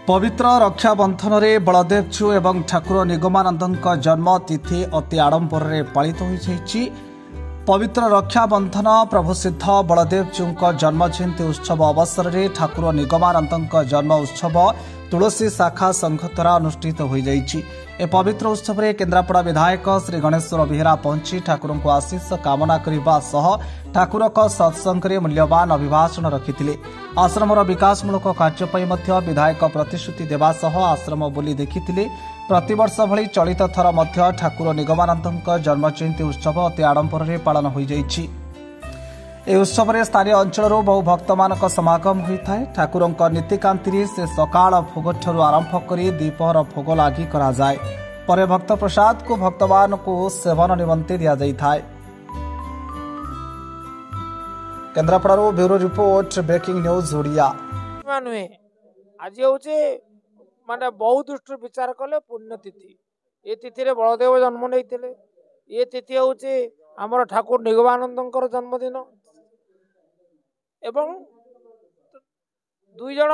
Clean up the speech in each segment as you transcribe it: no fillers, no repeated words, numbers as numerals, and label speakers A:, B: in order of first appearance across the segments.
A: पवित्र रक्षाबंधन में बलदेवजू एवं ठाकुर निगमानंद जन्म तिथि अति आडंबर पालित हो पवित्र रक्षाबंधन प्रभु सिद्ध बलदेवजू जन्म जयंती उत्सव अवसर में ठाकुर निगमानंद जन्म उत्सव तुलसी शाखा संघ द्वारा अनुष्ठित हो ए पवित्र उत्सव में केन्द्रापड़ा विधायक श्री गणेश्वर बेहेरा पहुंची ठाकुर को आशीष कामना करने सह ठाकुर सत्संग में मूल्यवान अभिभाषण रखिते। आश्रमर विकासमूलक कार्य विधायक प्रतिश्रुति देवा सह आश्रम बुली देखिथिले। प्रतिवर्ष भली चलित थर मध्य ठाकुर निगमानंद जन्म जयंती उत्सव अति आडंबर में पालन हो जाइछि। ए उत्सव में स्थानीय अंचल बहु भक्त मान समागम होता है। ठाकुर नीतिकांति से सकाळ भोग ठारू आरंभ कर दीपहर भोग लगी कराए पर भक्त प्रसाद को भक्तमान को सेवन निमंते दि जाए। Kendrapara bureau report breaking news Odia.
B: नुहे आज हूँ माने बहुत दृष्टि विचार कले पुण्यतिथि ये तिथि रे बलदेव जन्म नहीं ये तिथि हूँ आमर ठाकुर निगमानंद जन्मदिन एवं दुई जन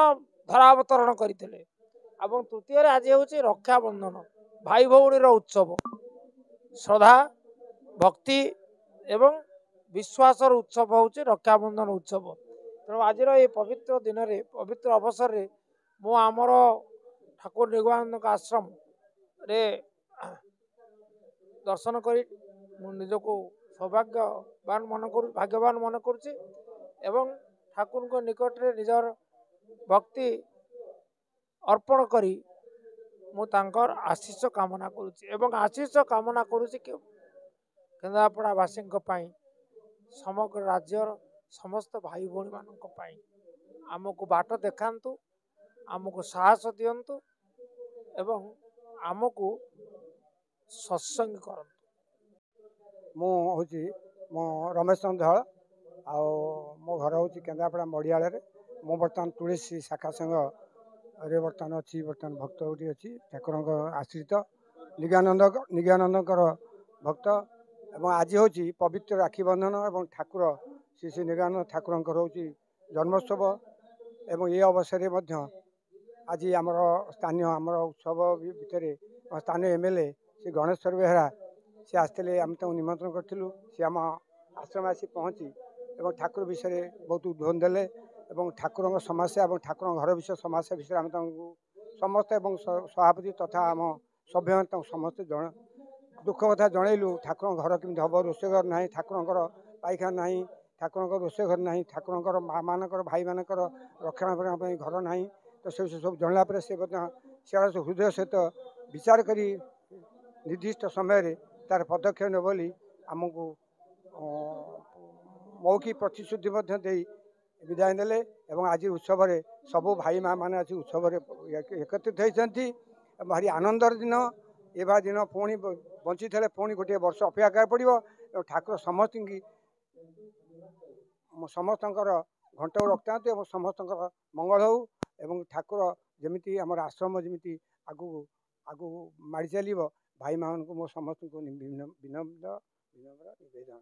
B: धरावतरण करते तृतीय आज हूँ रक्षाबंधन भाई भौणी उत्सव श्रद्धा भक्ति एवं विश्वास उत्सव हूँ रक्षाबंधन उत्सव। तेणु आज ये पवित्र दिन में पवित्र अवसर में मु आमर ठाकुर निगमानंद आश्रम रे दर्शन कर निजक सौभाग्यवान मन कर भाग्यवान मन कर एवं ठाकुर को निकट रे निजर भक्ति अर्पण करी मु तांकर आशीष कामना करुच्ची एवं आशीष कामना करुच्ची केन्द्रापड़ा वासी समग्र राज्य समस्त भाई भौणी मान आमको बाट देखातु आमको साहस दिंतु एवं आमको सत्संग करंतु।
C: मु मो रमेश धल आ मो घर हूँ केन्द्रापड़ा मड़ियाल मु बर्तमान तुलसी शाखा संघ रे बर्तमान अच्छी बर्तमान भक्त गोटी अच्छी ठाकुर आश्रित निगमानंद भक्त एवं आज हूँ पवित्र राखी बंधन एवं ठाकुर श्री श्री निगमानंद ठाकुर हूँ जन्मोत्सव एवं ये अवसर में आज आमर स्थानीय आमर उत्सव भितर स्थानीय एमएलए श्री गणेश्वर बेहेरा सी आसते आम निमंत्रण करूँ सी आम आश्रम आसी पहुँची एवं ठाकुर विषय बहुत उद्बोधन देले एवं ठाकुर समस्या और ठाकुर घर विषय समस्या विषय आम समस्त एवं सभापति तथा आम सभ्य समस्त दुख कथा जनइलु ठाकुर घर केमती हम रोषे घर ना ठाकुर पाइखाना ना ठाकुर रोषे घर ना ठाकुर माँ मानक भाई मानक रक्षणाबेक्षण घर ना तो से सब जनला से हृदय सहित विचार करी निर्दिष्ट समय तार पदक्षेप ने बोली आमको मौखिक प्रतिश्रुति विदाय नेले एवं आज उत्सव सबू भाई माँ मैंने आज उत्सव एकत्रित होती भारी आनंदर दिन ए दिन पुणी बंची थे पुणी गोटे वर्ष अपेक्षा कर पड़ो ठाकुर समस्त घंट रखता और समस्त मंगल हो एवं ठाकुर जमी आम आश्रम जमी आगू आगू माड़ी चलो भाई मान को मो समस्त विनम्र निवेदन।